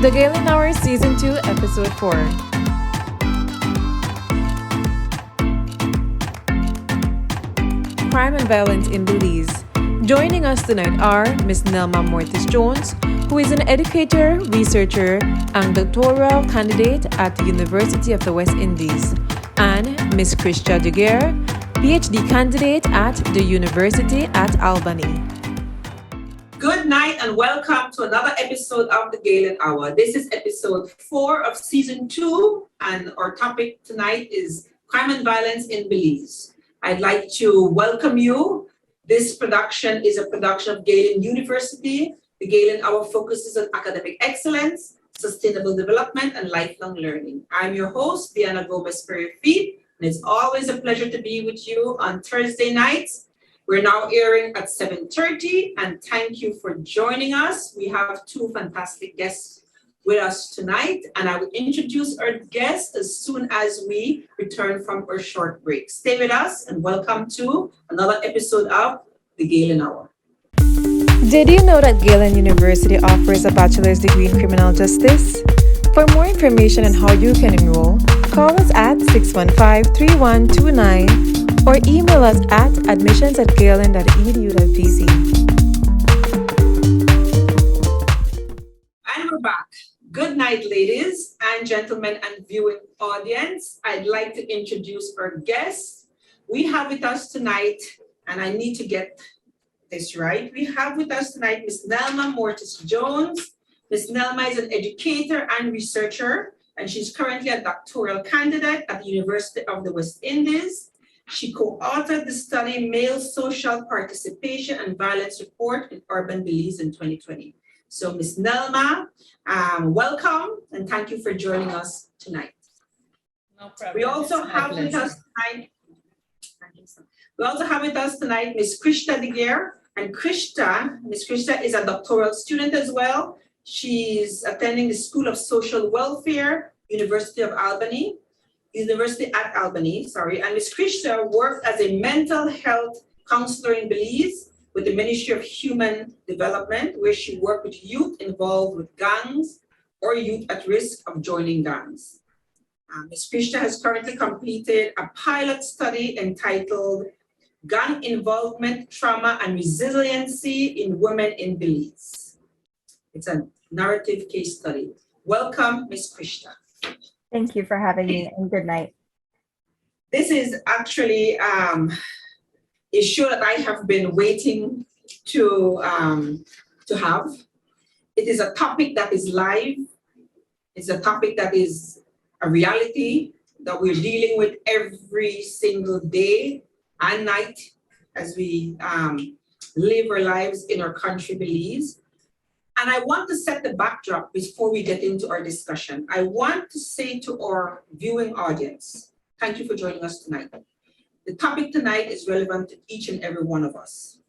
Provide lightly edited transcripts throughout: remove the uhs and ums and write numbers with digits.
The Galen Hour Season 2, Episode 4. Crime and Violence in Belize. Joining us tonight are Ms. Nelma Mortis-Jones, who is an educator, researcher, and doctoral candidate at the University of the West Indies, and Ms. Krista Daguerre, PhD candidate at the University at Albany. Good night and welcome to another episode of the Galen Hour. This is episode 4 of season 2, and our topic tonight is crime and violence in Belize. I'd like to welcome you. This production is a production of Galen University. The Galen Hour focuses on academic excellence, sustainable development, and lifelong learning. I'm your host, Diana Gomez-Perry-Feet, and it's always a pleasure to be with you on Thursday nights. We're now airing at 7:30, and thank you for joining us. We have 2 fantastic guests with us tonight, and I will introduce our guests as soon as we return from our short break. Stay with us, and welcome to another episode of the Galen Hour. Did you know that Galen University offers a bachelor's degree in criminal justice? For more information on how you can enroll, call us at 615-3129 or email us at admissions@galen.edu.vc. And we're back. Good night, ladies and gentlemen and viewing audience. I'd like to introduce our guests. We have with us tonight, and I need to get this right. We have with us tonight Ms. Nelma Mortis-Jones. Ms. Nelma is an educator and researcher, and she's currently a doctoral candidate at the University of the West Indies. She co-authored the study Male Social Participation and Violence Report in Urban Belize in 2020. So Ms. Nelma, welcome and thank you for joining us tonight. No problem. We also have with us tonight Ms. Krista Daguerre. And Ms. Krista is a doctoral student as well. She's attending the School of Social Welfare, University at Albany, and Ms. Krista worked as a mental health counselor in Belize with the Ministry of Human Development, where she worked with youth involved with gangs or youth at risk of joining gangs. Ms. Krista has currently completed a pilot study entitled Gang Involvement, Trauma, and Resiliency in Women in Belize. It's a narrative case study. Welcome, Ms. Krista. Thank you for having me, and good night. This is actually a show that I have been waiting to have. It is a topic that is live. It's a topic that is a reality that we're dealing with every single day and night as we live our lives in our country, Belize. And I want to set the backdrop before we get into our discussion. I want to say to our viewing audience, thank you for joining us tonight. The topic tonight is relevant to each and every one of us.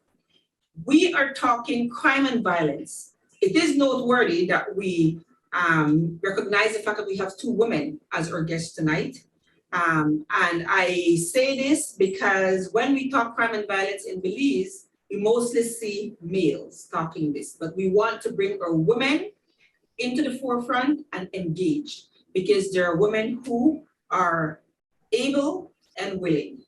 We are talking crime and violence. It is noteworthy that we recognize the fact that we have 2 women as our guests tonight. And I say this because when we talk crime and violence in Belize, we mostly see males talking this, but we want to bring our women into the forefront and engage because there are women who are able and willing.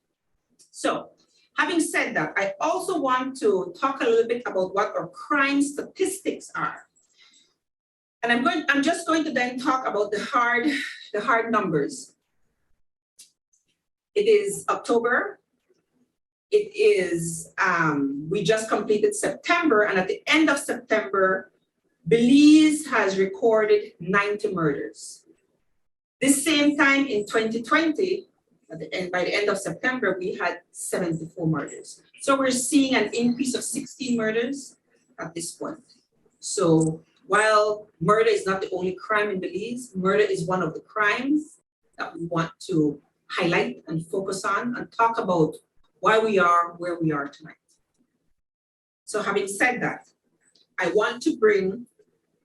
So, having said that, I also want to talk a little bit about what our crime statistics are. And I'm just going to then talk about the hard numbers. It is October. It is, we just completed September, and at the end of September, Belize has recorded 90 murders. This same time in 2020, by the end of September, we had 74 murders. So we're seeing an increase of 16 murders at this point. So while murder is not the only crime in Belize, murder is one of the crimes that we want to highlight and focus on and talk about why we are where we are tonight. So having said that, I want to bring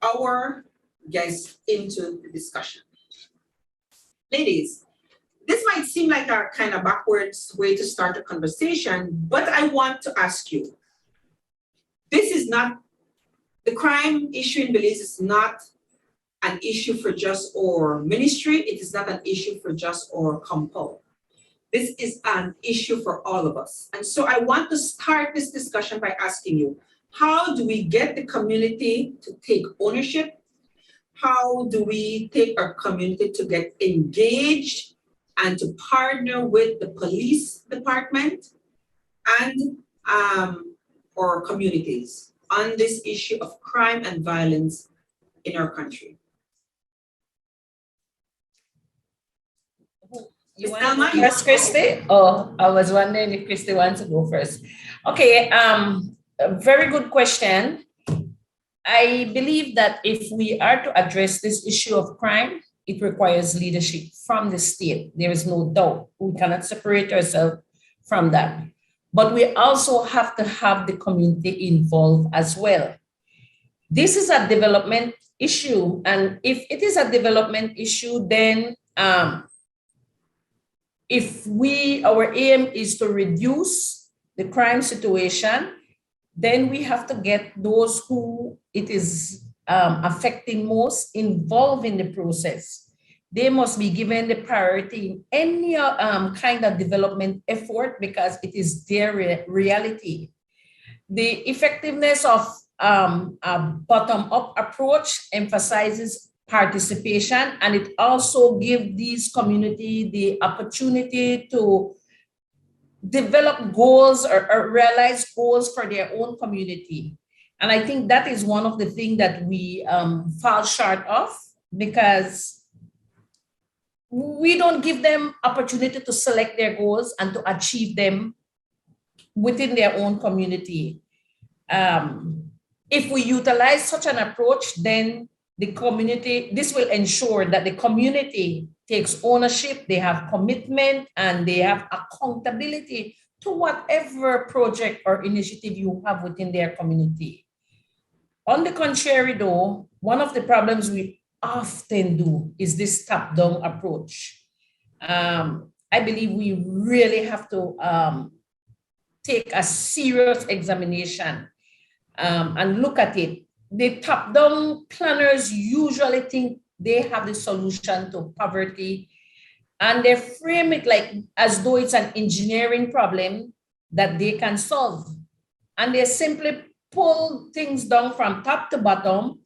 our guests into the discussion. Ladies, this might seem like a kind of backwards way to start a conversation, but I want to ask you, this is not, the crime issue in Belize is not an issue for just our ministry. It is not an issue for just our compound. This is an issue for all of us. And so I want to start this discussion by asking you, how do we get the community to take ownership? How do we take our community to get engaged and to partner with the police department and our communities on this issue of crime and violence in our country? You want to go first, Christy? Oh, I was wondering if Christy wants to go first. Okay, a very good question. I believe that if we are to address this issue of crime, it requires leadership from the state. There is no doubt. We cannot separate ourselves from that. But we also have to have the community involved as well. This is a development issue. And if it is a development issue, then if our aim is to reduce the crime situation, then we have to get those who it is affecting most involved in the process. They must be given the priority in any kind of development effort because it is their reality. The effectiveness of a bottom-up approach emphasizes participation, and it also gives these community the opportunity to develop goals or realize goals for their own community. And I think that is one of the things that we fall short of, because we don't give them opportunity to select their goals and to achieve them within their own community. If we utilize such an approach, then the community, this will ensure that the community takes ownership, they have commitment, and they have accountability to whatever project or initiative you have within their community. On the contrary, though, one of the problems we often do is this top-down approach. I believe we really have to take a serious examination and look at it. The top-down planners usually think they have the solution to poverty, and they frame it like as though it's an engineering problem that they can solve. And they simply pull things down from top to bottom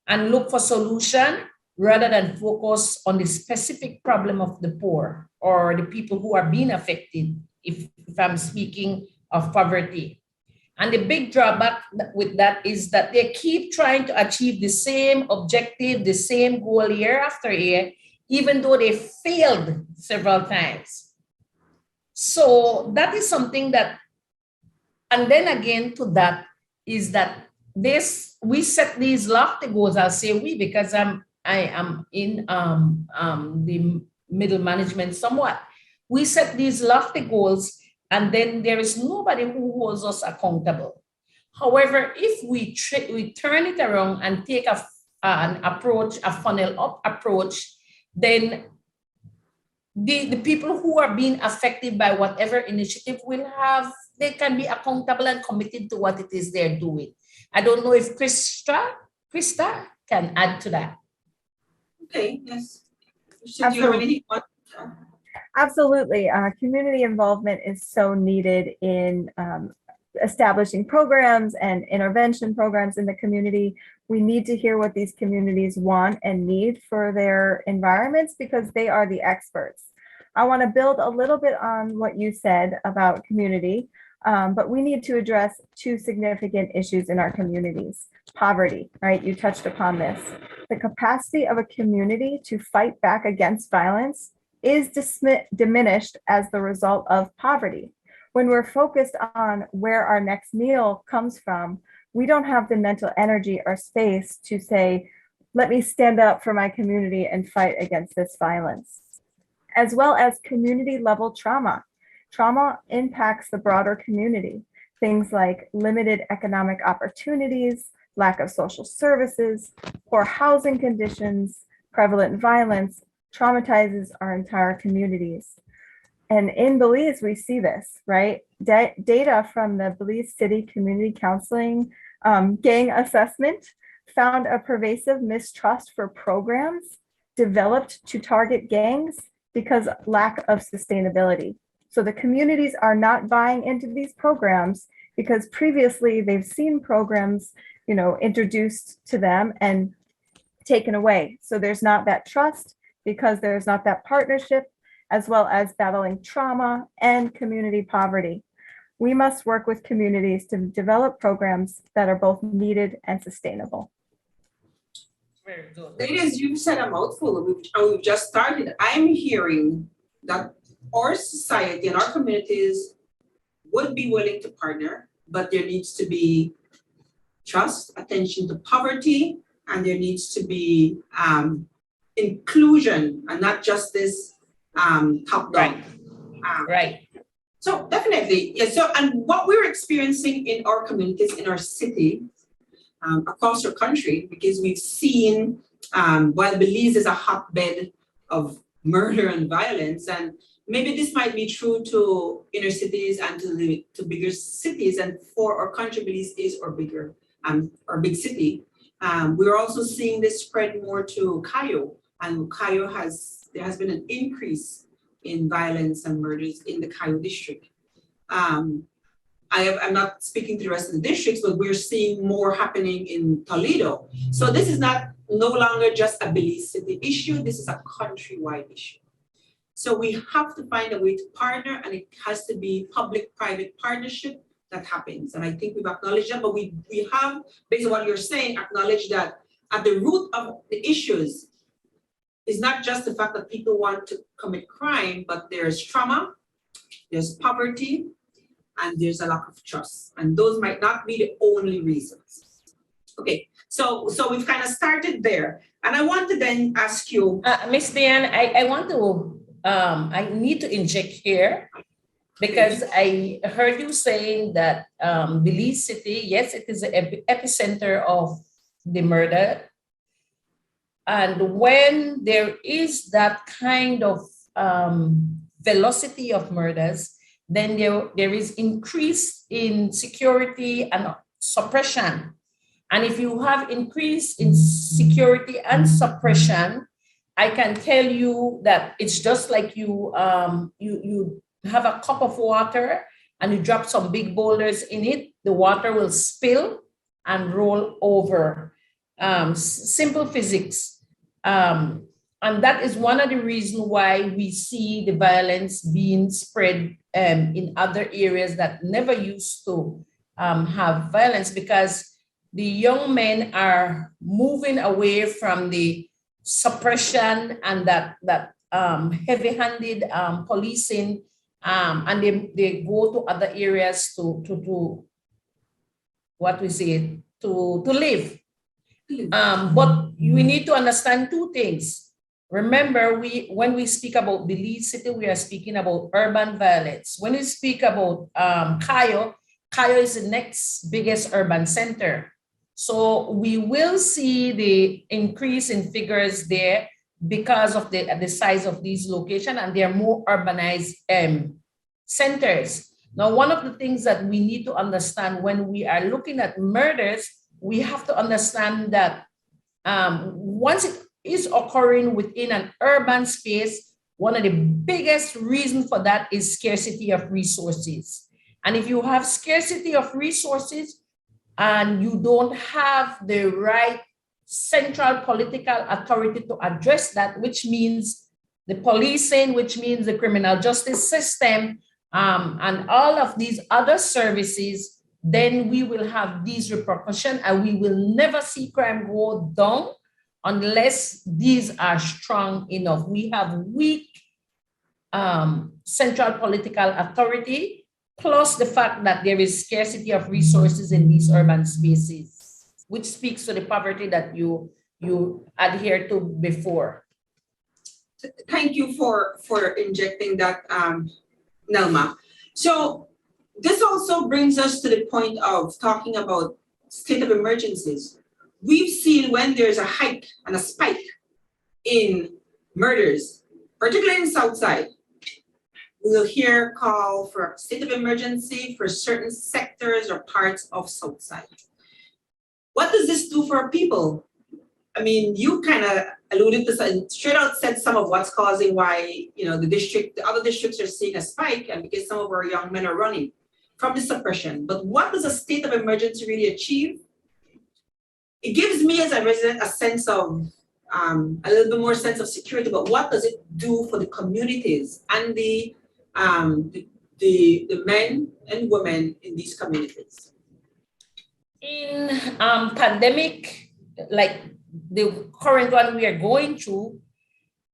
and look for solution rather than focus on the specific problem of the poor or the people who are being affected, if I'm speaking of poverty. And the big drawback with that is that they keep trying to achieve the same objective, the same goal year after year, even though they failed several times. So that is something that, and then again to that, is that we set these lofty goals. I'll say we, because I am in the middle management somewhat. We set these lofty goals, and then there is nobody who holds us accountable. However, if we turn it around and take an approach, a funnel up approach, then the people who are being affected by whatever initiative will have, they can be accountable and committed to what it is they're doing. I don't know if Krista can add to that. Okay, yes. Do you have anything? Absolutely. Community involvement is so needed in establishing programs and intervention programs in the community. We need to hear what these communities want and need for their environments because they are the experts. I want to build a little bit on what you said about community, but we need to address two significant issues in our communities. Poverty, right? You touched upon this. The capacity of a community to fight back against violence is diminished as the result of poverty. When we're focused on where our next meal comes from, we don't have the mental energy or space to say, let me stand up for my community and fight against this violence. As well as community level trauma. Trauma impacts the broader community. Things like limited economic opportunities, lack of social services, poor housing conditions, prevalent violence, traumatizes our entire communities. And in Belize, we see this, right? Data from the Belize City Community Counseling Gang Assessment found a pervasive mistrust for programs developed to target gangs because lack of sustainability. So the communities are not buying into these programs because previously they've seen programs, introduced to them and taken away. So there's not that trust because there's not that partnership, as well as battling trauma and community poverty. We must work with communities to develop programs that are both needed and sustainable. Very good. Ladies, you've said a mouthful. We've just started. I'm hearing that our society and our communities would be willing to partner, but there needs to be trust, attention to poverty, and there needs to be inclusion and not just this top-down. Right. So definitely, yeah. So, and what we're experiencing in our communities, in our city, across our country, because we've seen, while Belize is a hotbed of murder and violence, and maybe this might be true to inner cities and to bigger cities, and for our country, Belize is our big city. We're also seeing this spread more to Cayo, and there has been an increase in violence and murders in the Cayo district. I'm not speaking to the rest of the districts, but we're seeing more happening in Toledo. So this is no longer just a Belize City issue, this is a countrywide issue. So we have to find a way to partner, and it has to be public-private partnership that happens. And I think we've acknowledged that, but we have, based on what you're saying, acknowledged that at the root of the issues is not just the fact that people want to commit crime, but there's trauma, there's poverty, and there's a lack of trust. And those might not be the only reasons. Okay, so we've kind of started there. And I want to then ask you. Ms. Diane, I need to inject here because I heard you saying that Belize City, yes, it is the epicenter of the murder. And when there is that kind of velocity of murders, then there is increase in security and suppression. And if you have increase in security and suppression, I can tell you that it's just like you have a cup of water and you drop some big boulders in it, the water will spill and roll over. Simple physics. And that is one of the reasons why we see the violence being spread in other areas that never used to have violence, because the young men are moving away from the suppression and that heavy-handed policing, and they go to other areas to what we say, to live. But we need to understand two things. Remember, when we speak about Belize City, we are speaking about urban violence. When we speak about Cayo is the next biggest urban center. So we will see the increase in figures there because of the size of these locations, and they are more urbanized centers. Now, one of the things that we need to understand when we are looking at murders, we have to understand that once it is occurring within an urban space, one of the biggest reasons for that is scarcity of resources. And if you have scarcity of resources and you don't have the right central political authority to address that, which means the policing, which means the criminal justice system, and all of these other services, then we will have these repercussions, and we will never see crime go down unless these are strong enough. We have weak central political authority, plus the fact that there is scarcity of resources in these urban spaces, which speaks to the poverty that you adhere to before. Thank you for injecting that, Nelma. So this also brings us to the point of talking about state of emergencies. We've seen when there's a hike and a spike in murders, particularly in Southside, we'll hear call for a state of emergency for certain sectors or parts of Southside. What does this do for people? I mean, you kind of alluded to straight out said some of what's causing why, the other districts are seeing a spike, and because some of our young men are running from the suppression. But what does a state of emergency really achieve? It gives me as a resident a sense of a little bit more sense of security, but what does it do for the communities and the men and women in these communities? In pandemic, like the current one we are going through,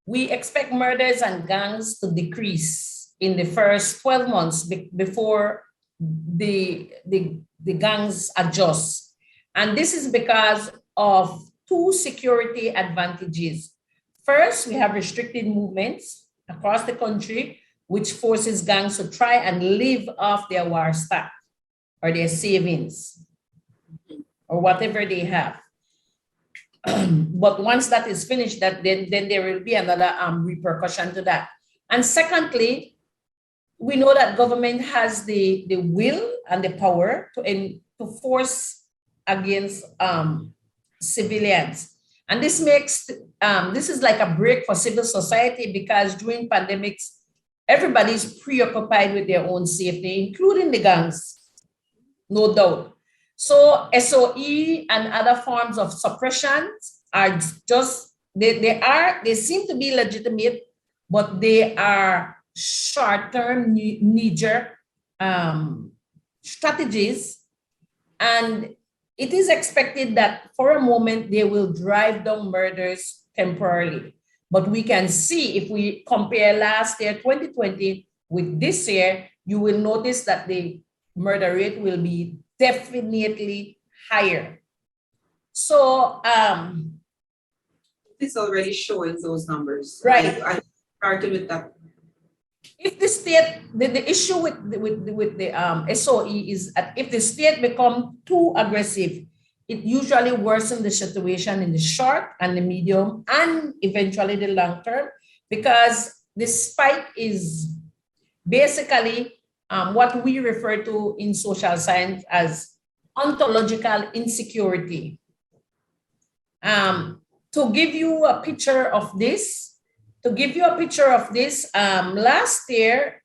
we expect murders and gangs to decrease in the first 12 months before the gangs adjust. And this is because of two security advantages. First, we have restricted movements across the country, which forces gangs to try and live off their war stock or their savings or whatever they have. But once that is finished, then there will be another repercussion to that. And secondly, we know that government has the will and the power to force against civilians. And this makes, this is like a break for civil society, because during pandemics, everybody's preoccupied with their own safety, including the gangs, no doubt. So SOE and other forms of suppression are just, they seem to be legitimate, but they are short-term, knee-jerk strategies. And it is expected that for a moment, they will drive down murders temporarily. But we can see, if we compare last year, 2020, with this year, you will notice that the murder rate will be definitely higher. So it's already showing those numbers. Right. I started with that. If the state, the issue with the SOE is that if the state become too aggressive, it usually worsens the situation in the short and the medium and eventually the long term, because the spike is basically what we refer to in social science as ontological insecurity. To give you a picture of this, last year,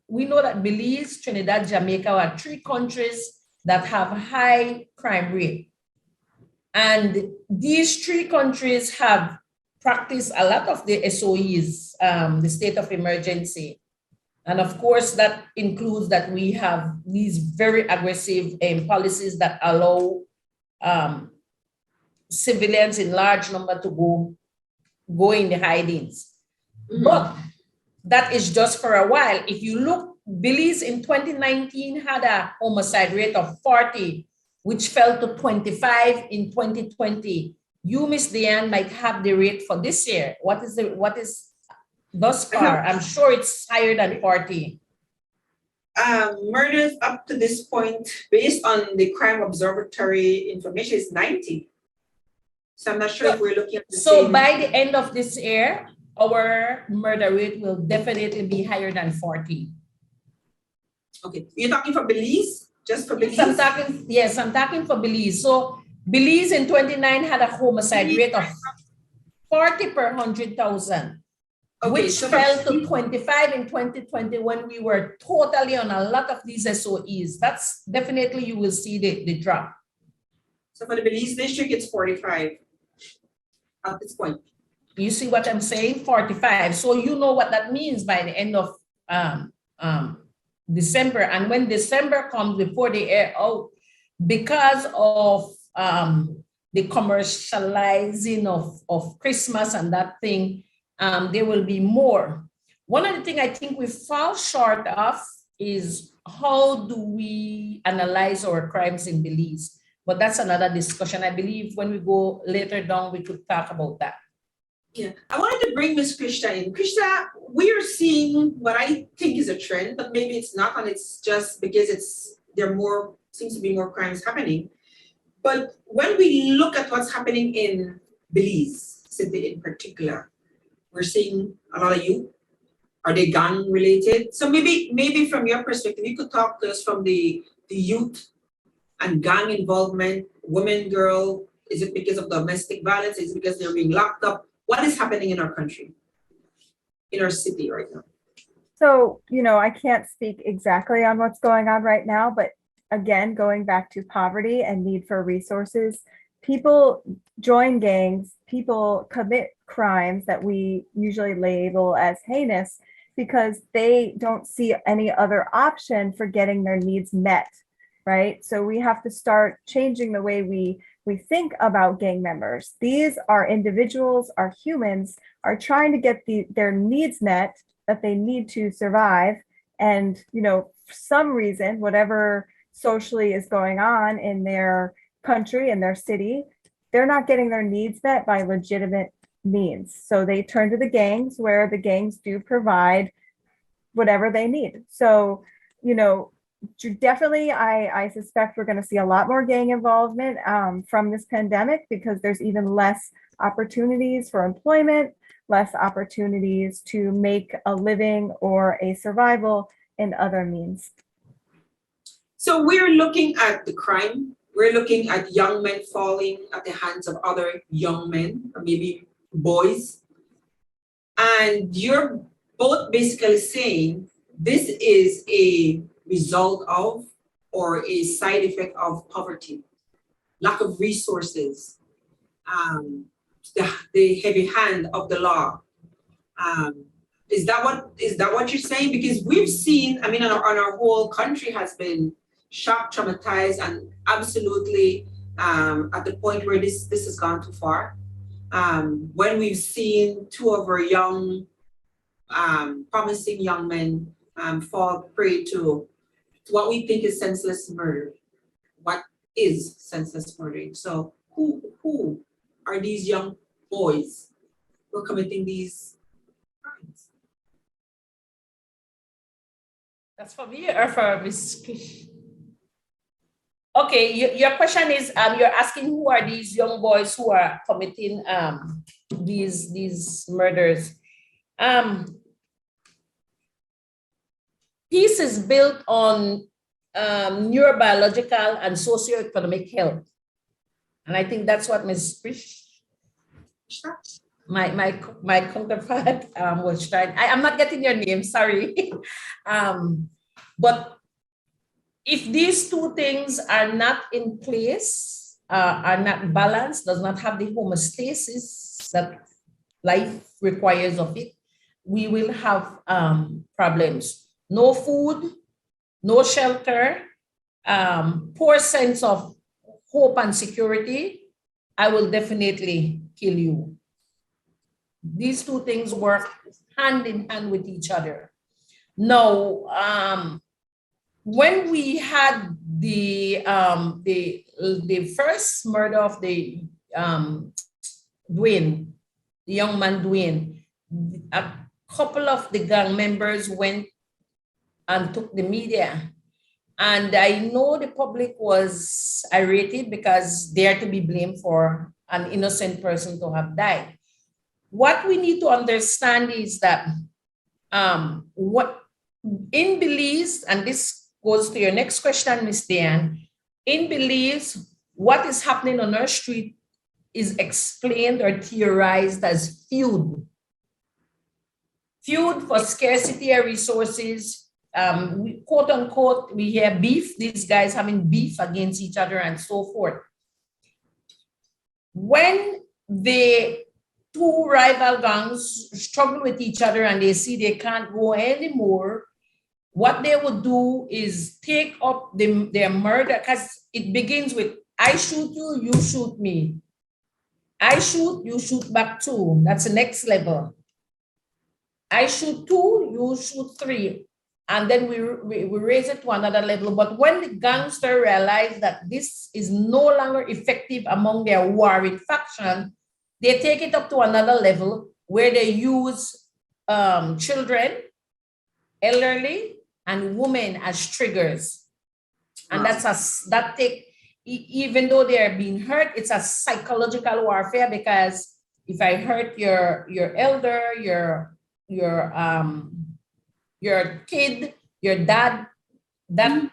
we know that Belize, Trinidad, Jamaica are three countries that have high crime rate. And these three countries have practiced a lot of the SOEs, the state of emergency. And of course, that includes that we have these very aggressive policies that allow civilians in large number to go in the hidings. Mm-hmm. But that is just for a while. If you look, Belize in 2019 had a homicide rate of 40, which fell to 25 in 2020. You, Ms. Diane, might have the rate for this year. What is thus far? I'm sure it's higher than 40. Murders up to this point, based on the Crime Observatory information, is 90. So I'm not sure if we're looking at the same. By the end of this year, our murder rate will definitely be higher than 40. Okay, you're talking for Belize? Just for Belize? Yes, I'm talking for Belize. So Belize in 29 had a homicide rate of 40 per 100,000, okay, which fell to 25 in 2020 when we were totally on a lot of these SOEs. That's definitely, you will see the drop. So for the Belize district, it's 45 at this point. You see what I'm saying? 45. So you know what that means by the end of December. And when December comes, before they air out, because of the commercializing of Christmas and that thing, there will be more. One of the things I think we fall short of is how do we analyze our crimes in Belize? But that's another discussion. I believe when we go later down, we could talk about that. Yeah, I wanted to bring Ms. Krishna in. Krishna, we are seeing what I think is a trend, but maybe it's not, and it's just because seems to be more crimes happening. But when we look at what's happening in Belize City in particular, we're seeing a lot of youth. Are they gun related? So maybe from your perspective, you could talk to us from the youth and gang involvement, women, girl? Is it because of domestic violence? Is it because they're being locked up? What is happening in our country, in our city right now? So, I can't speak exactly on what's going on right now, but again, going back to poverty and need for resources, people join gangs, people commit crimes that we usually label as heinous because they don't see any other option for getting their needs met, right? So we have to start changing the way we think about gang members. These are individuals, are humans, are trying to get their needs met that they need to survive. And, for some reason, whatever socially is going on in their country, in their city, they're not getting their needs met by legitimate means. So they turn to the gangs where the gangs do provide whatever they need. So, definitely, I suspect we're going to see a lot more gang involvement from this pandemic because there's even less opportunities for employment, less opportunities to make a living or a survival in other means. So we're looking at the crime. We're looking at young men falling at the hands of other young men, or maybe boys. And you're both basically saying this is a result of or a side effect of poverty, lack of resources, the heavy hand of the law. Is that what you're saying? Because we've seen, I mean, our whole country has been shocked, traumatized, and absolutely at the point where this has gone too far. When we've seen two of our young, promising young men fall prey to what we think is senseless murder. What is senseless murdering? So who are these young boys who are committing these crimes? That's for me or for Ms. Kish? Okay, your question is you're asking who are these young boys who are committing these murders. Peace is built on neurobiological and socioeconomic health. And I think that's what Ms. Prish, my counterpart was trying. I'm not getting your name, sorry. But if these two things are not in place, are not balanced, does not have the homeostasis that life requires of it, we will have problems. No food, no shelter, poor sense of hope and security. I will definitely kill you. These two things work hand in hand with each other. Now, when we had the first murder of the Dwayne, the young man Dwayne, a couple of the gang members went and took the media. And I know the public was irritated because they are to be blamed for an innocent person to have died. What we need to understand is that what in Belize, and this goes to your next question, Ms. Diane, in Belize, what is happening on our street is explained or theorized as feud. Feud for scarcity of resources, quote unquote, we hear beef, these guys having beef against each other and so forth. When the two rival gangs struggle with each other and they see they can't go anymore, what they would do is take up their murder, because it begins with, I shoot you, you shoot me. I shoot, you shoot back too. That's the next level. I shoot two, you shoot three. And then we raise it to another level. But when the gangster realize that this is no longer effective among their warring faction, they take it up to another level where they use children, elderly, and women as triggers. And even though they're being hurt, it's a psychological warfare, because if I hurt your elder, your kid, your dad, that,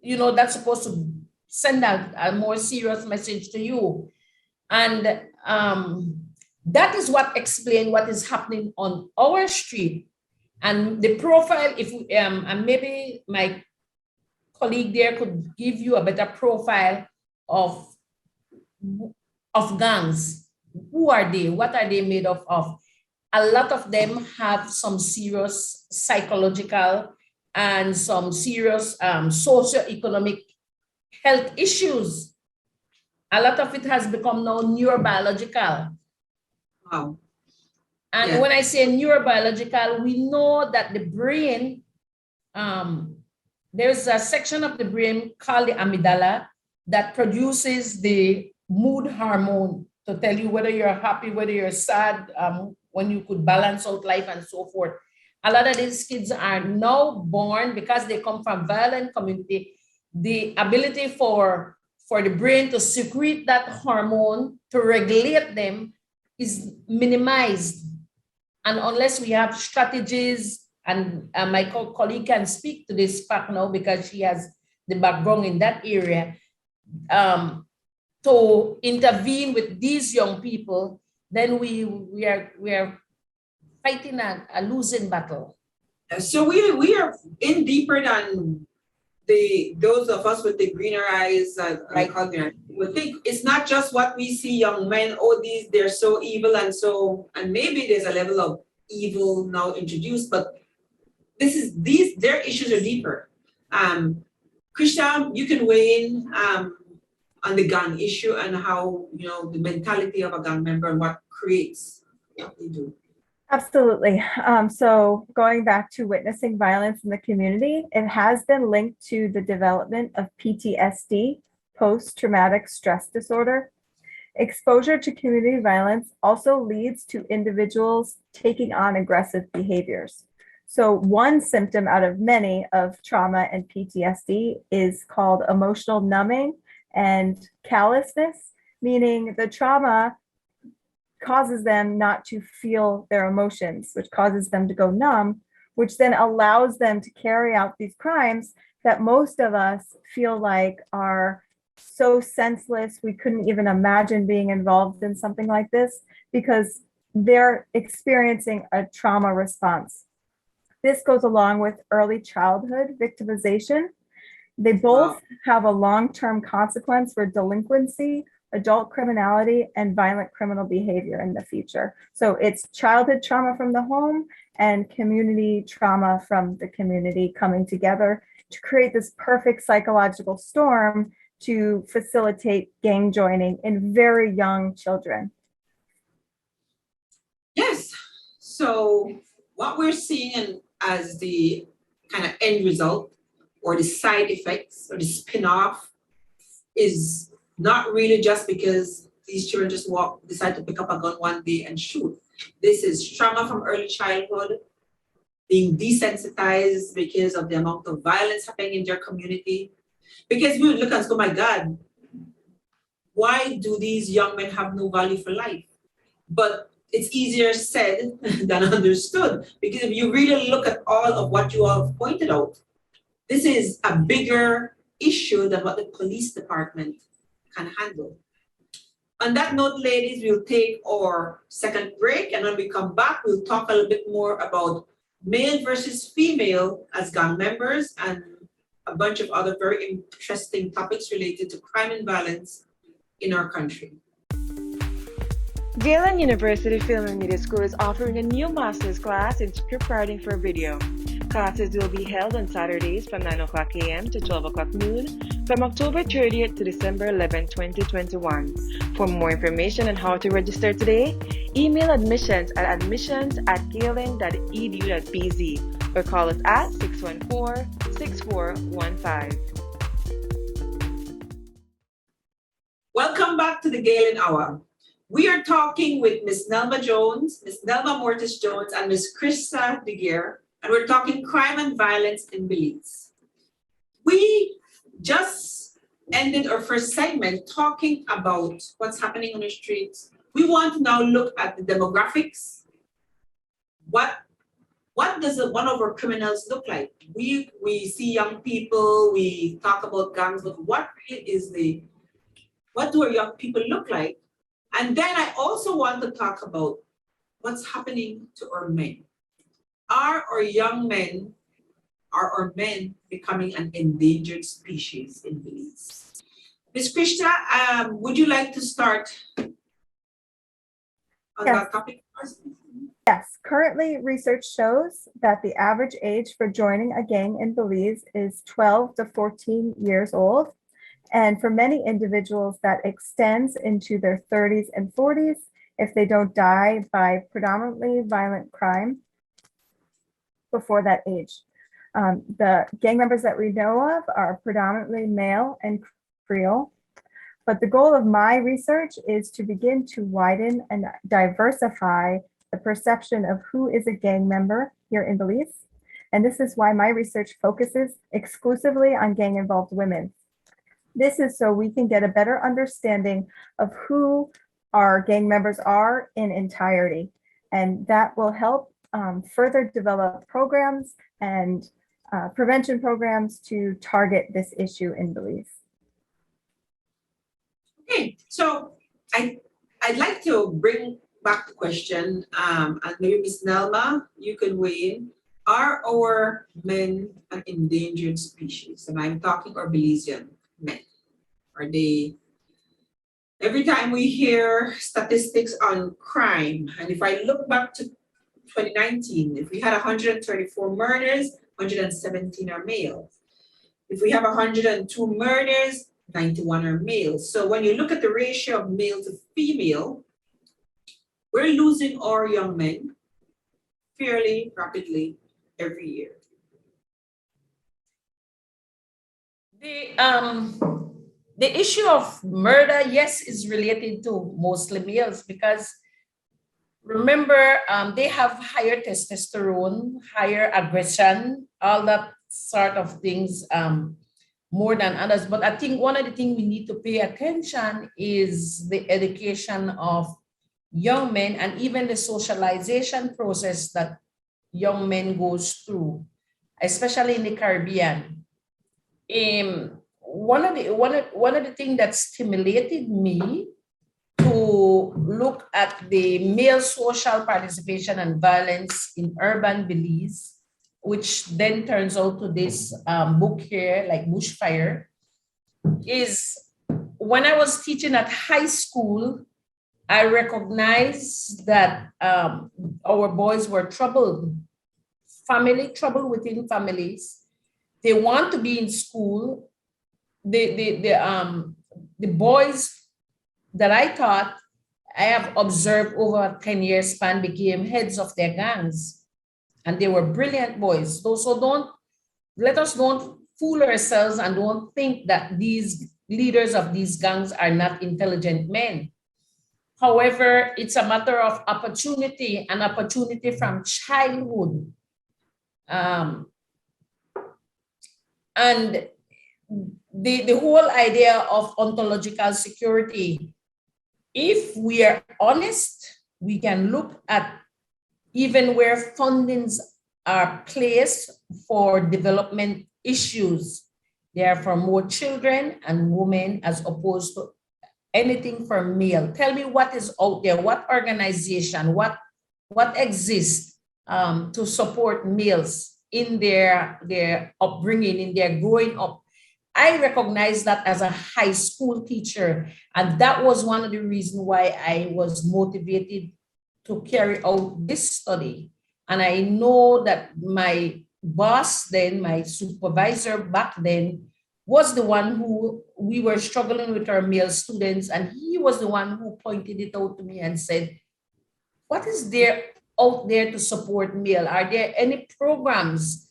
that's supposed to send a more serious message to you. And that is what explains what is happening on our street. And the profile, if and maybe my colleague there could give you a better profile of gangs. Who are they? What are they made of? A lot of them have some serious psychological and some serious socioeconomic health issues. A lot of it has become now neurobiological. Wow. And Yeah. when I say neurobiological, we know that the brain, there's a section of the brain called the amygdala that produces the mood hormone to tell you whether you're happy, whether you're sad, when you could balance out life and so forth. A lot of these kids are now born, because they come from violent community, the ability for the brain to secrete that hormone to regulate them is minimized. And unless we have strategies, and my colleague can speak to this fact now because she has the background in that area, to intervene with these young people, then we are fighting a losing battle. So we are in deeper than those of us with the greener eyes, Right. We think it's not just what we see young men, they're so evil, and maybe there's a level of evil now introduced, but their issues are deeper. Krishna, you can weigh in on the gun issue and how, the mentality of a gun member and what creates what they do. Absolutely. So going back to witnessing violence in the community, it has been linked to the development of PTSD, post-traumatic stress disorder. Exposure to community violence also leads to individuals taking on aggressive behaviors. So one symptom out of many of trauma and PTSD is called emotional numbing and callousness, meaning the trauma causes them not to feel their emotions, which causes them to go numb, which then allows them to carry out these crimes that most of us feel like are so senseless. We couldn't even imagine being involved in something like this because they're experiencing a trauma response. This goes along with early childhood victimization. They both have a long-term consequence for delinquency, adult criminality, and violent criminal behavior in the future. So it's childhood trauma from the home and community trauma from the community coming together to create this perfect psychological storm to facilitate gang joining in very young children. Yes. So what we're seeing as the kind of end result or the side effects or the spin-off is not really just because these children just decide to pick up a gun one day and shoot. This is trauma from early childhood, being desensitized because of the amount of violence happening in their community. Because we would look and say, oh my God, why do these young men have no value for life? But it's easier said than understood. Because if you really look at all of what you all have pointed out, this is a bigger issue than what the police department can handle. On that note, ladies, we'll take our second break, and when we come back, we'll talk a little bit more about male versus female as gang members and a bunch of other very interesting topics related to crime and violence in our country. Galen University Film and Media School is offering a new master's class in script writing for video. Classes will be held on Saturdays from 9 o'clock a.m. to 12 o'clock noon from October 30th to December 11, 2021. For more information on how to register today, email admissions at admissions@galen.edu.bz or call us at 614-6415. Welcome back to the Galen Hour. We are talking with Ms. Nelma Jones, Ms. Nelma Mortis Jones, and Ms. Krista DeGeer, and we're talking crime and violence in Belize. We just ended our first segment talking about what's happening on the streets. We want to now look at the demographics, what what does one of our criminals look like? We see young people, we talk about gangs, but what really is what do our young people look like? And then I also want to talk about what's happening to our men. Are our young men, are our men becoming an endangered species in Belize? Ms. Krishna, would you like to start on Yes. that topic first? Yes, currently research shows that the average age for joining a gang in Belize is 12 to 14 years old. And for many individuals, that extends into their 30s and 40s if they don't die by predominantly violent crime before that age. The gang members that we know of are predominantly male and Creole. But the goal of my research is to begin to widen and diversify the perception of who is a gang member here in Belize. And this is why my research focuses exclusively on gang-involved women. This is so we can get a better understanding of who our gang members are in entirety. And that will help further develop programs and prevention programs to target this issue in Belize. Okay, so I'd like to bring back the question, and maybe Ms. Nelma, you can weigh in. Are our men an endangered species? And I'm talking our Belizean men. Are they? Every time we hear statistics on crime, and if I look back to 2019, if we had 134 murders, 117 are male. If we have 102 murders, 91 are males. So when you look at the ratio of male to female, we're losing our young men fairly rapidly every year. The issue of murder, yes, is related to mostly males because remember, they have higher testosterone, higher aggression, all that sort of things more than others. But I think one of the things we need to pay attention is the education of young men and even the socialization process that young men goes through, especially in the Caribbean. One of the things that stimulated me to look at the male social participation and violence in urban Belize, which then turns out to this book here, like Bushfire, is when I was teaching at high school, I recognized that our boys were troubled, trouble within families. They want to be in school. The boys that I taught, I have observed over a 10-year span became heads of their gangs. And they were brilliant boys. So let us don't fool ourselves and don't think that these leaders of these gangs are not intelligent men. However, it's a matter of opportunity, an opportunity from childhood. And the whole idea of ontological security, if we are honest, we can look at even where fundings are placed for development issues. They are for more children and women as opposed to anything for male. Tell me what is out there, what organization, what exists to support males in their upbringing, in their growing up. I recognize that as a high school teacher, and that was one of the reasons why I was motivated to carry out this study. And I know that my boss then, my supervisor back then, was the one who we were struggling with our male students, and he was the one who pointed it out to me and said, what is there out there to support male? Are there any programs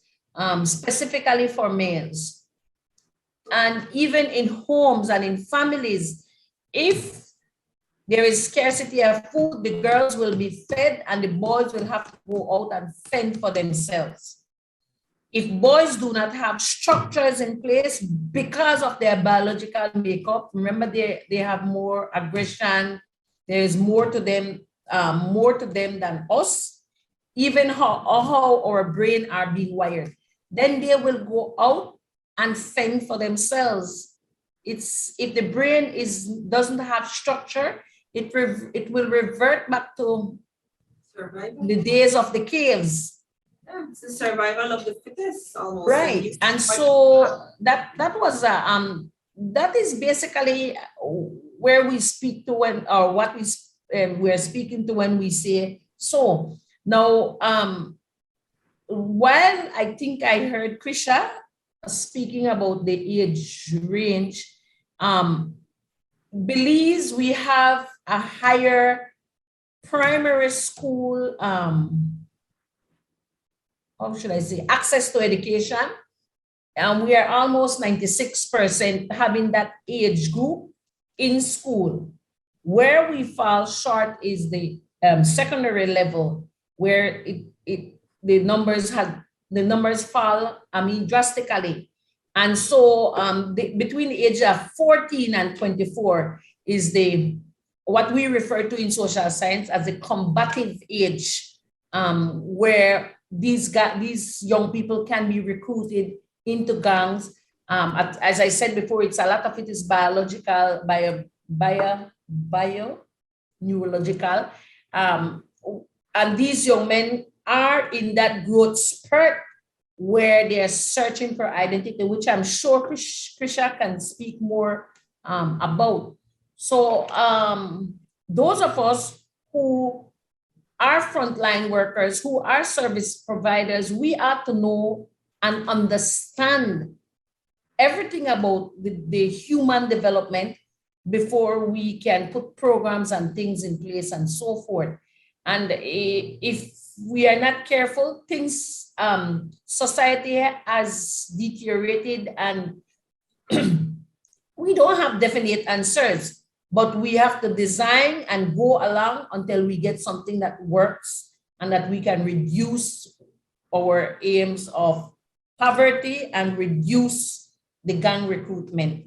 specifically for males? And even in homes and in families, if there is scarcity of food, the girls will be fed and the boys will have to go out and fend for themselves. If boys do not have structures in place because of their biological makeup, remember they have more aggression, there is more to them than us. even how our brain are being wired. Then they will go out and fend for themselves. It's if the brain doesn't have structure, it will revert back to Survival. the days of the caves. Yeah, it's the survival of the fittest almost. Right. And so that was that is basically where we speak to when, or what we're speaking to when we say so. Now, while I think I heard Krisha speaking about the age range, Belize, we have a higher primary school, how should I say, access to education. And we are almost 96% having that age group in school. Where we fall short is the secondary level, where the numbers fall, drastically. And so between the age of 14 and 24 is what we refer to in social science as the combative age, where these young people can be recruited into gangs. As I said before, a lot of it is biological, neurological. And these young men are in that growth spurt where they're searching for identity, which I'm sure Krisha can speak more about. So those of us who are frontline workers, who are service providers, we ought to know and understand everything about the human development before we can put programs and things in place and so forth. And if we are not careful, society has deteriorated, and we don't have definite answers, but we have to design and go along until we get something that works and that we can reduce our aims of poverty and reduce the gang recruitment.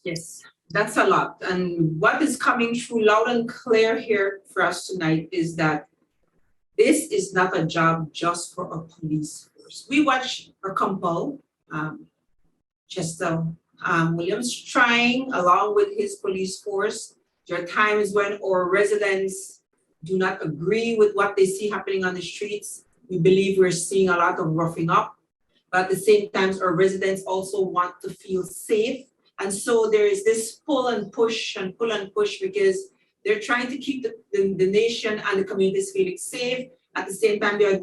Yes, that's a lot. And what is coming through loud and clear here for us tonight is that this is not a job just for a police force. We watch a couple, Chester Williams, trying along with his police force. There are times when our residents do not agree with what they see happening on the streets. We believe we're seeing a lot of roughing up, but at the same time, our residents also want to feel safe. And so there is this pull and push because they're trying to keep the nation and the communities feeling safe. At the same time, they're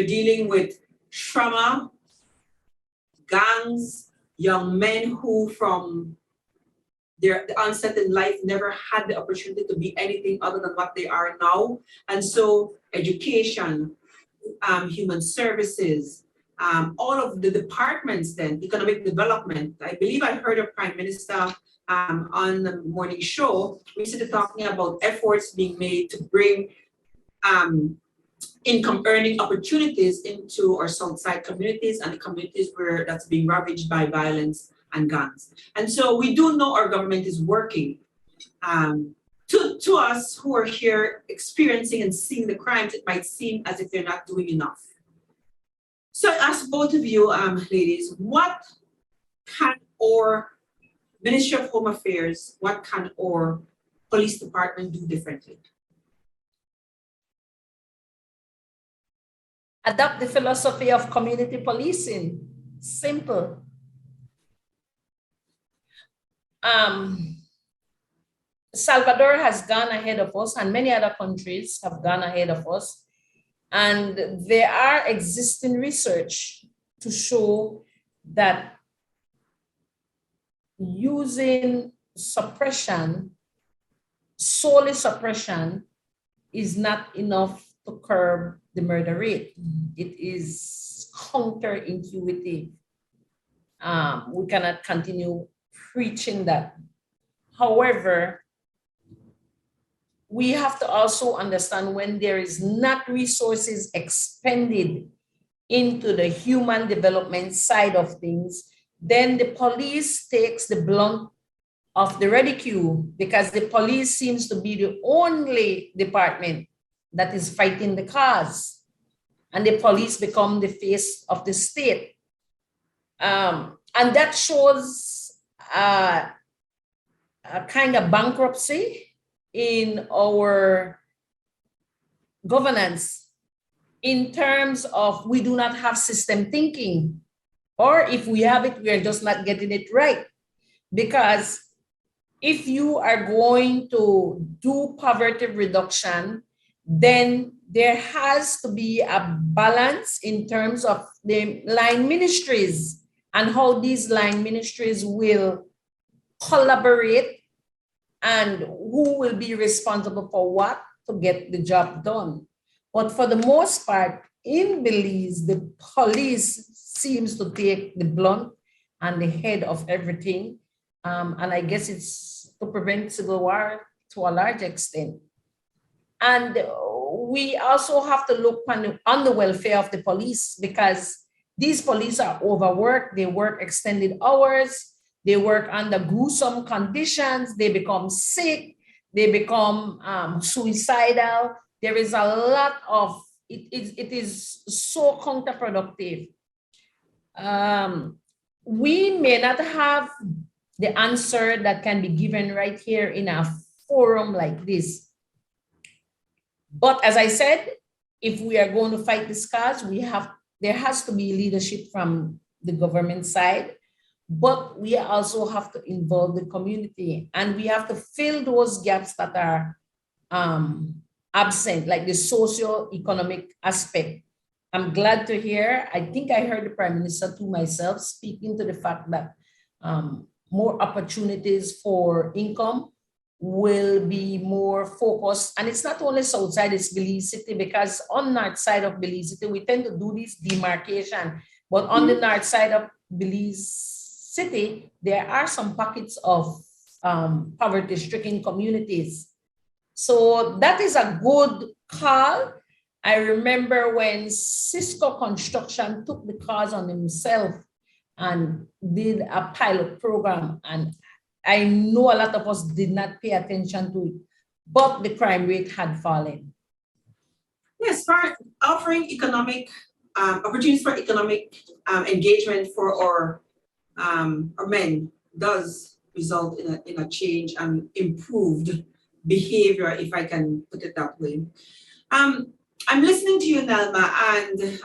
dealing with trauma, gangs, young men who from the onset in life never had the opportunity to be anything other than what they are now. And so education, human services, all of the departments, then economic development. I believe I heard a prime minister on the morning show recently talking about efforts being made to bring income earning opportunities into our south side communities and the communities where that's being ravaged by violence and guns. And so we do know our government is working. To us who are here experiencing and seeing the crimes, it might seem as if they're not doing enough. So I ask both of you, ladies, what can our Ministry of Home Affairs, what can our police department do differently? Adopt the philosophy of community policing. Simple. Salvador has gone ahead of us, and many other countries have gone ahead of us. And there are existing research to show that using suppression, solely suppression, is not enough to curb the murder rate. It is counterintuitive. We cannot continue preaching that. However, we have to also understand when there is not resources expended into the human development side of things, then the police takes the blunt of the ridicule, because the police seems to be the only department that is fighting the cause, and the police become the face of the state. And that shows a kind of bankruptcy in our governance in terms of we do not have system thinking, or if we have it, we are just not getting it right. Because if you are going to do poverty reduction, then there has to be a balance in terms of the line ministries and how these line ministries will collaborate and who will be responsible for what to get the job done. But for the most part, in Belize, the police seems to take the blunt and the head of everything. And I guess it's to prevent civil war to a large extent. And we also have to look on the welfare of the police, because these police are overworked. They work extended hours. They work under gruesome conditions. They become sick. They become suicidal. There is a lot of, it is so counterproductive. We may not have the answer that can be given right here in a forum like this. But as I said, if we are going to fight this cause, there has to be leadership from the government side, but we also have to involve the community, and we have to fill those gaps that are absent, like the socio-economic aspect. I'm glad to hear, I think I heard the Prime Minister to myself speaking to the fact that more opportunities for income will be more focused. And it's not only south side, it's Belize City, because on north side of Belize City, we tend to do this demarcation. But on the north side of Belize City, there are some pockets of poverty-stricken communities. So that is a good call. I remember when Cisco Construction took the cause on himself and did a pilot program, and I know a lot of us did not pay attention to it, but the crime rate had fallen. Yes, for offering economic opportunities for economic engagement for our men does result in a change and improved behavior, if I can put it that way. I'm listening to you, Nelma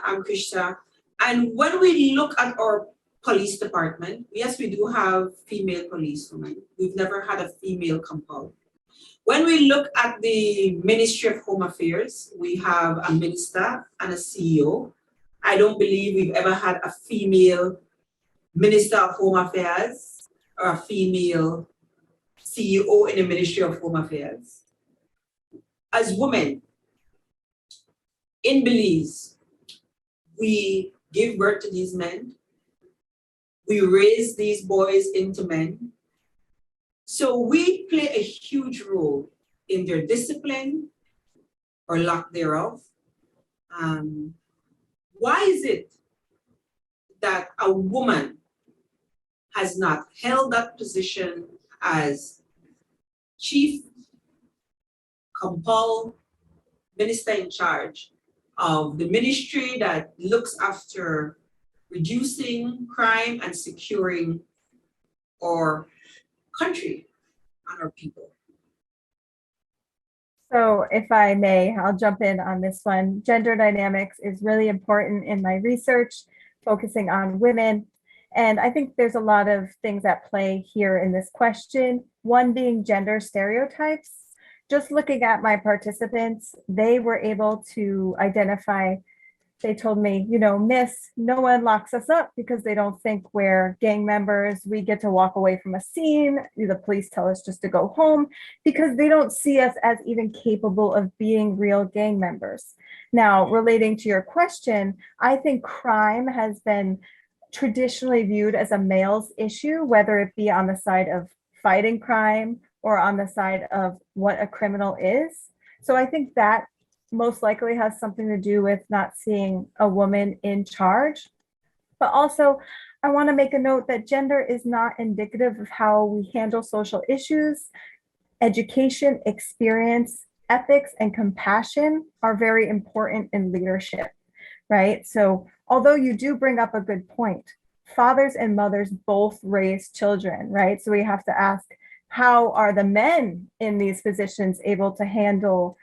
and Krishna, and when we look at our police department, yes, we do have female policewomen. We've never had a female compound. When we look at the Ministry of Home Affairs, we have a minister and a CEO. I don't believe we've ever had a female Minister of Home Affairs or a female CEO in the Ministry of Home Affairs. As women in Belize, we give birth to these men. We raise these boys into men. So we play a huge role in their discipline or lack thereof. Why is it that a woman has not held that position as chief compal minister in charge of the ministry that looks after reducing crime and securing our country and our people? So if I may, I'll jump in on this one. Gender dynamics is really important in my research, focusing on women. And I think there's a lot of things at play here in this question. One being gender stereotypes. Just looking at my participants, they were able to identify, they told me, Miss, no one locks us up because they don't think we're gang members. We get to walk away from a scene. The police tell us just to go home because they don't see us as even capable of being real gang members. Now, relating to your question, I think crime has been traditionally viewed as a male's issue, whether it be on the side of fighting crime or on the side of what a criminal is. So I think that most likely has something to do with not seeing a woman in charge. But also, I want to make a note that gender is not indicative of how we handle social issues. Education, experience, ethics and compassion are very important in leadership, right? So although you do bring up a good point, fathers and mothers both raise children, right? So we have to ask, how are the men in these positions able to handle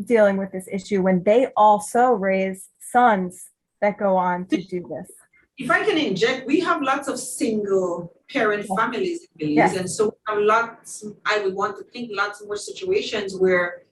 dealing with this issue when they also raise sons that go on to do this? If I can inject, we have lots of single parent families in Belize. Yes. And so we have lots, I would want to think lots more situations where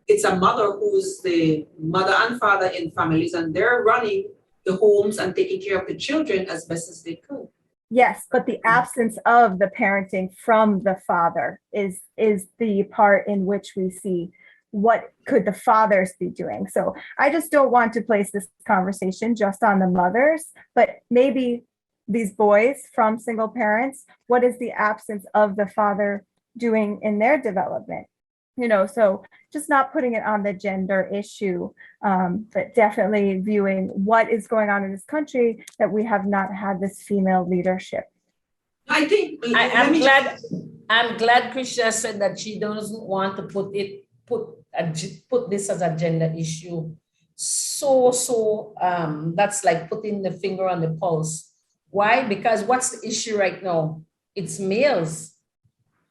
it's a mother who's the mother and father in families, and they're running the homes and taking care of the children as best as they could. Yes, but the absence of the parenting from the father is the part in which we see what could the fathers be doing. So I just don't want to place this conversation just on the mothers, but maybe these boys from single parents, what is the absence of the father doing in their development? You know, so just not putting it on the gender issue, but definitely viewing what is going on in this country that we have not had this female leadership. I think I'm glad Krisha said that she doesn't want to put this as a gender issue. So that's like putting the finger on the pulse. Why? Because what's the issue right now? It's males.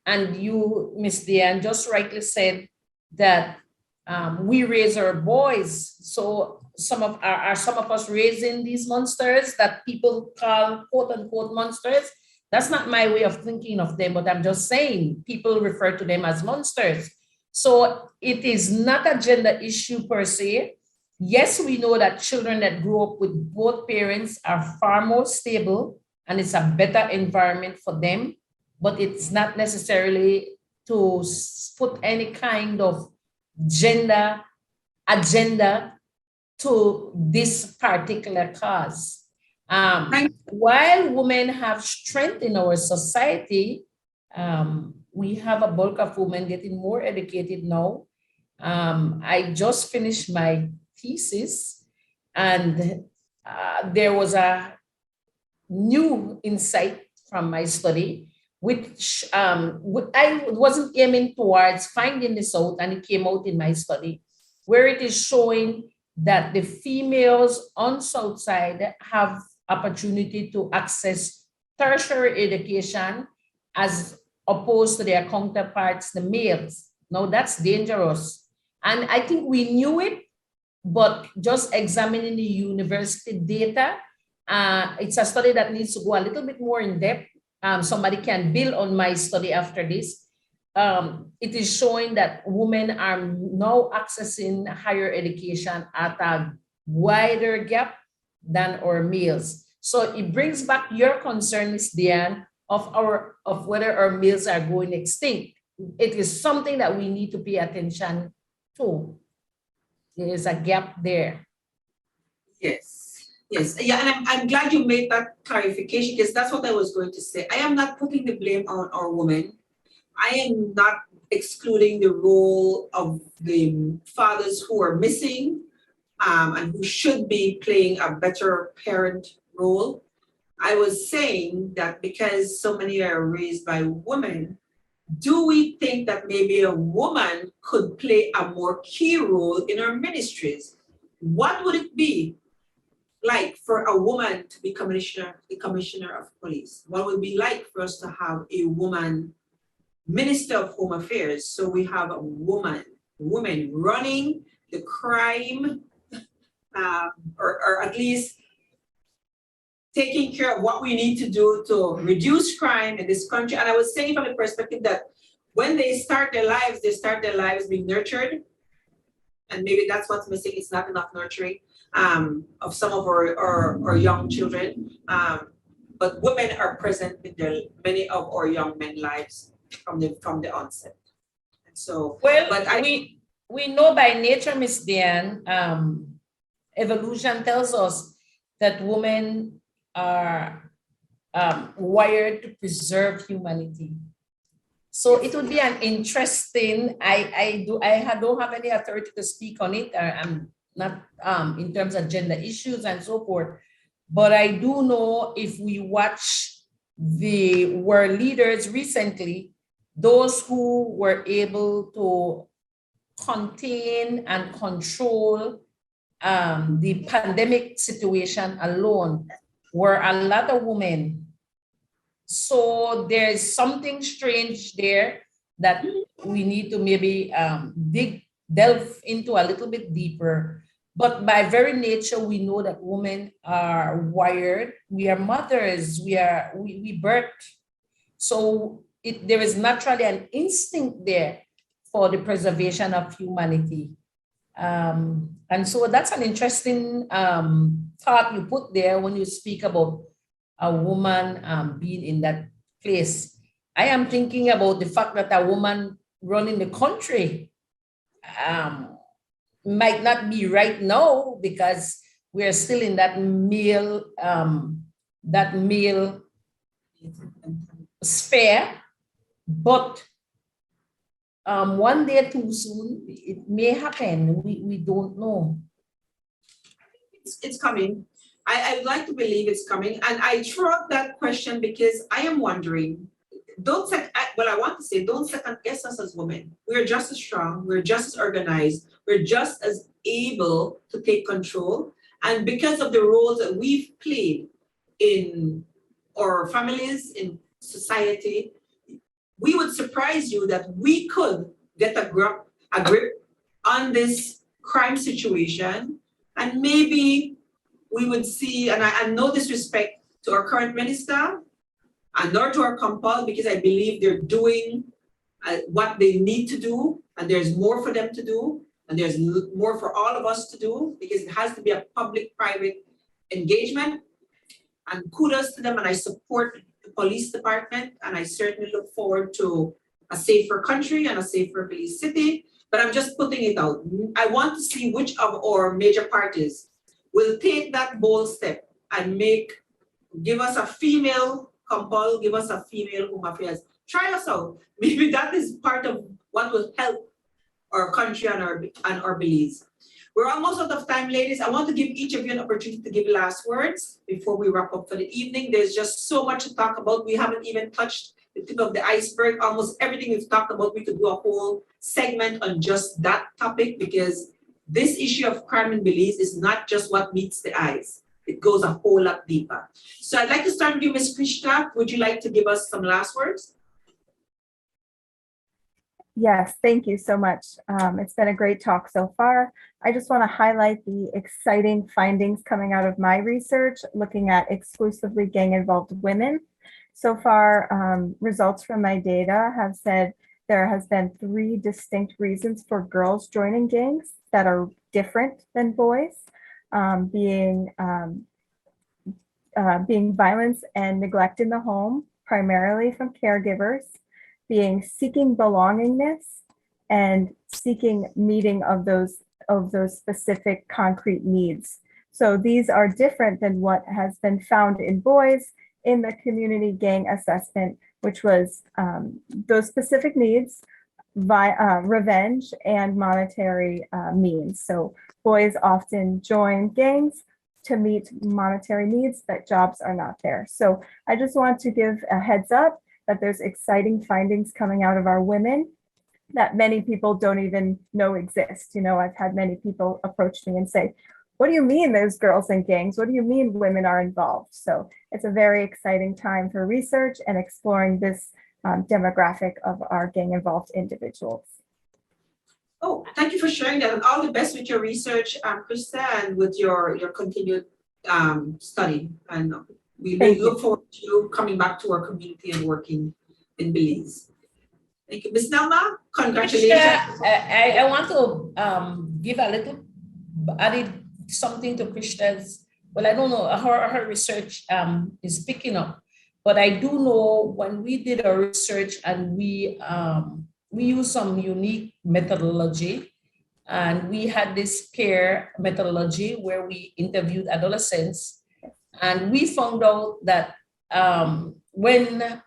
And you, Miss Diane, just rightly said that we raise our boys. So some of us raising these monsters that people call quote unquote monsters? That's not my way of thinking of them, but I'm just saying people refer to them as monsters. So it is not a gender issue per se. Yes, we know that children that grow up with both parents are far more stable and it's a better environment for them, but it's not necessarily to put any kind of gender agenda to this particular cause. While women have strength in our society, we have a bulk of women getting more educated now. I just finished my thesis and there was a new insight from my study, which I wasn't aiming towards finding this out, and it came out in my study, where it is showing that the females on Southside have opportunity to access tertiary education as opposed to their counterparts, the males. Now that's dangerous. And I think we knew it, but just examining the university data, it's a study that needs to go a little bit more in depth. Somebody can build on my study after this. It is showing that women are now accessing higher education at a wider gap than our males. So it brings back your concern, Ms. Diane, of whether our males are going extinct. It is something that we need to pay attention to. There is a gap there. Yes, yeah, and I'm glad you made that clarification, because that's what I was going to say. I am not putting the blame on our women. I am not excluding the role of the fathers who are missing and who should be playing a better parent role. I was saying that because so many are raised by women, do we think that maybe a woman could play a more key role in our ministries? What would it be like for a woman to be the commissioner of police? What would it be like for us to have a woman minister of home affairs? So we have a woman running the crime, or at least taking care of what we need to do to reduce crime in this country. And I was saying from the perspective that when they start their lives being nurtured. And maybe that's what's missing. It's not enough nurturing of some of our young children. But women are present in many of our young men's lives from the onset. And so, well, but we know by nature, Ms. Diane, evolution tells us that women are wired to preserve humanity. So it would be an interesting, I don't have any authority to speak on it. I'm not in terms of gender issues and so forth. But I do know if we watch the world leaders recently, those who were able to contain and control the pandemic situation alone were a lot of women. So there's something strange there that we need to maybe delve into a little bit deeper. But by very nature, we know that women are wired. We are mothers. We birth. So there is naturally an instinct there for the preservation of humanity. And so that's an interesting thought you put there when you speak about a woman being in that place. I am thinking about the fact that a woman running the country might not be right now because we're still in that male sphere, but one day too soon, it may happen. We don't know. It's coming. I would like to believe it's coming. And I throw out that question because I am wondering, I want to say, don't second guess us as women. We're just as strong, we're just as organized, we're just as able to take control. And because of the roles that we've played in our families, in society, we would surprise you that we could get a grip on this crime situation. And maybe we would see, and no disrespect to our current minister, and nor to our compal, because I believe they're doing what they need to do, and there's more for them to do, and there's more for all of us to do, because it has to be a public-private engagement. And kudos to them, and I support the police department, and I certainly look forward to a safer country and a safer Belize city. But I'm just putting it out. I want to see which of our major parties will take that bold step and give us a female compul, give us a female Home Affairs. Try us out. Maybe that is part of what will help our country and our Belize. We're almost out of time, ladies. I want to give each of you an opportunity to give last words before we wrap up for the evening. There's just so much to talk about. We haven't even touched the tip of the iceberg. Almost everything we've talked about, we could do a whole segment on just that topic, because this issue of crime in Belize is not just what meets the eyes. It goes a whole lot deeper. So I'd like to start with you, Ms. Krishna. Would you like to give us some last words? Yes, thank you so much. It's been a great talk so far. I just want to highlight the exciting findings coming out of my research, looking at exclusively gang-involved women. So far, results from my data have said there has been 3 distinct reasons for girls joining gangs that are different than boys, being violence and neglect in the home, primarily from caregivers, being seeking belongingness, and seeking meeting of those specific concrete needs. So these are different than what has been found in boys in the community gang assessment, which was those specific needs, revenge and monetary means. So boys often join gangs to meet monetary needs, but jobs are not there. So I just want to give a heads up that there's exciting findings coming out of our women that many people don't even know exist. You know, I've had many people approach me and say, what do you mean there's girls in gangs? What do you mean women are involved? So it's a very exciting time for research and exploring this demographic of our gang-involved individuals. Oh, thank you for sharing that, and all the best with your research, Krista, and with your continued study. And we look forward to you coming back to our community and working in Belize. Thank you. Ms. Nelma, congratulations. I want to give a little added something to Krishna's. Well, I don't know, her research is picking up, but I do know when we did our research and we used some unique methodology, and we had this peer methodology where we interviewed adolescents, and we found out that when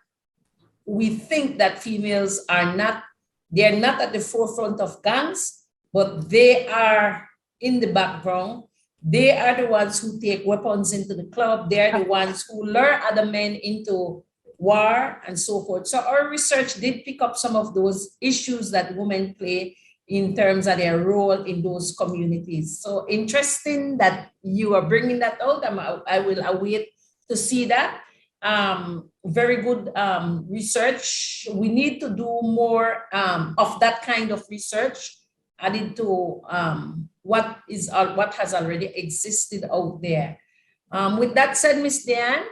we think that females they're not at the forefront of gangs, but they are in the background. They are the ones who take weapons into the club. They are the ones who lure other men into war and so forth. So our research did pick up some of those issues that women play in terms of their role in those communities. So interesting that you are bringing that out. I will await to see that. Very good research. We need to do more of that kind of research added to what has already existed out there. With that said, Ms. Diane,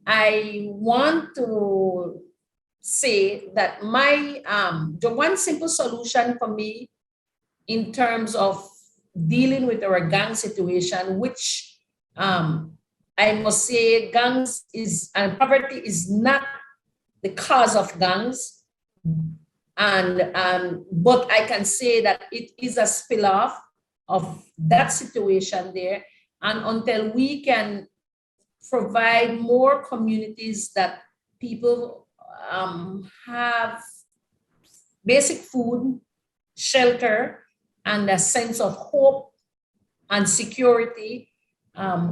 I want to say that the one simple solution for me in terms of dealing with our gang situation, which I must say gangs and poverty is not the cause of gangs. But I can say that it is a spill-off of that situation there. And until we can provide more communities that people have basic food, shelter, and a sense of hope and security,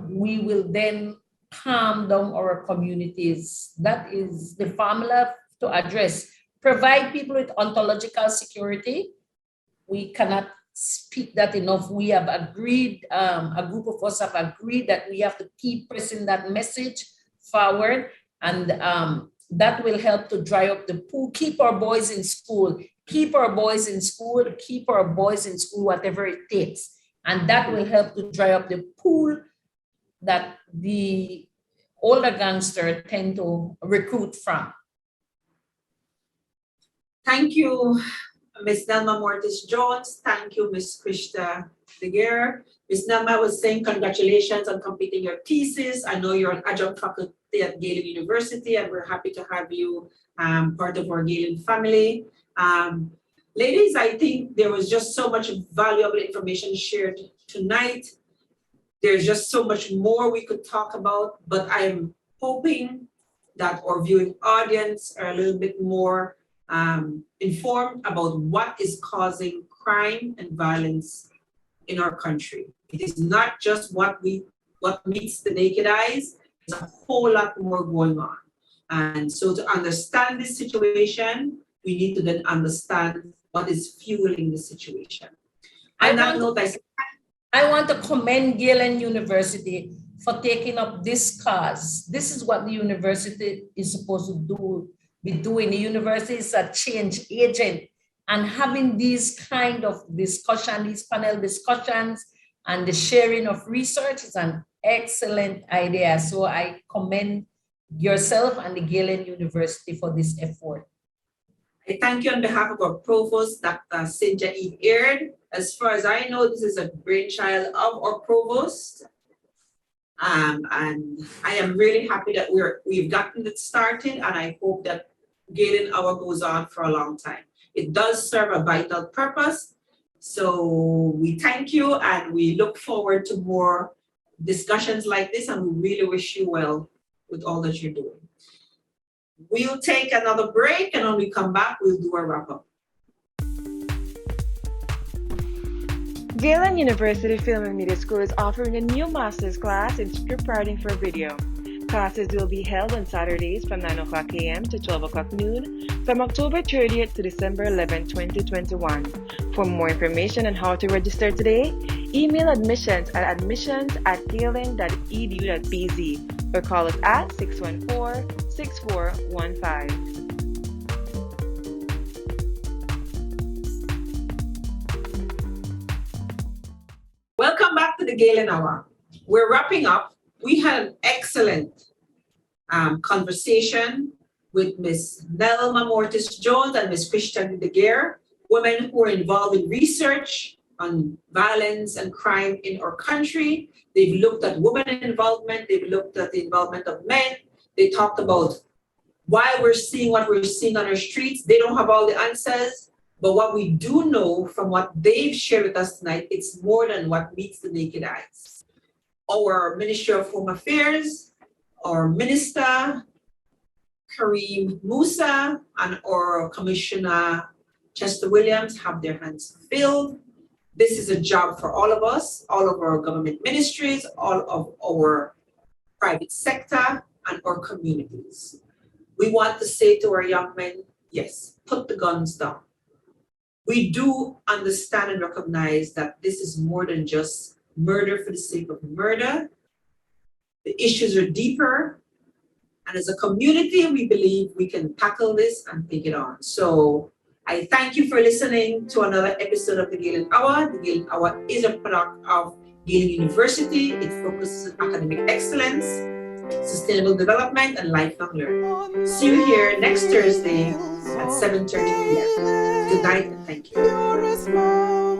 we will then calm down our communities. That is the formula to address. Provide people with ontological security. We cannot speak that enough. We have agreed, a group of us have agreed that we have to keep pressing that message forward, and that will help to dry up the pool, keep our boys in school, keep our boys in school, keep our boys in school, whatever it takes. And that will help to dry up the pool that the older gangsters tend to recruit from. Thank you, Ms. Nelma Mortis-Jones. Thank you, Ms. Krista Deguerre. Ms. Nelma was saying congratulations on completing your thesis. I know you're an adjunct faculty at Galen University, and we're happy to have you part of our Galen family. Ladies, I think there was just so much valuable information shared tonight. There's just so much more we could talk about, but I'm hoping that our viewing audience are a little bit more informed about what is causing crime and violence in our country. It is not just what meets the naked eyes. There's a whole lot more going on. And so to understand this situation, we need to then understand what is fueling the situation. I want to commend Galen University for taking up this cause. This is what the university is supposed to be doing. The university is a change agent, and having these kind of discussion, these panel discussions and the sharing of research is an excellent idea. So I commend yourself and the Galen University for this effort. I thank you on behalf of our provost, Dr. Cynthia E. Aird. As far as I know, this is a brainchild of our provost. And I am really happy that we've gotten it started, and I hope that Galen Hour goes on for a long time. It does serve a vital purpose. So we thank you, and we look forward to more discussions like this, and we really wish you well with all that you're doing. We'll take another break, and when we come back, we'll do a wrap-up. Galen University Film and Media School is offering a new master's class in script writing for video. Classes will be held on Saturdays from 9 o'clock a.m. to 12 o'clock noon from October 30th to December 11, 2021. For more information on how to register today, email admissions@galen.edu.bz or call us at 614-6415. Welcome back to the Galen Hour. We're wrapping up. We had an excellent conversation with Ms. Nelma Mortis-Jones and Ms. Krista Deguerre, women who are involved in research on violence and crime in our country. They've looked at women involvement. They've looked at the involvement of men. They talked about why we're seeing what we're seeing on our streets. They don't have all the answers. But what we do know from what they've shared with us tonight, it's more than what meets the naked eyes. Our Ministry of Home Affairs, our Minister, Kareem Musa, and our Commissioner, Chester Williams, have their hands filled. This is a job for all of us, all of our government ministries, all of our private sector, and our communities. We want to say to our young men, yes, put the guns down. we do understand and recognize that this is more than just murder for the sake of murder. The issues are deeper. And as a community, we believe we can tackle this and take it on. So I thank you for listening to another episode of the Galen Hour. The Galen Hour is a product of Galen University. It focuses on academic excellence, sustainable development, and lifelong learning. See you here next Thursday at 7:30 p.m. Good night and thank you.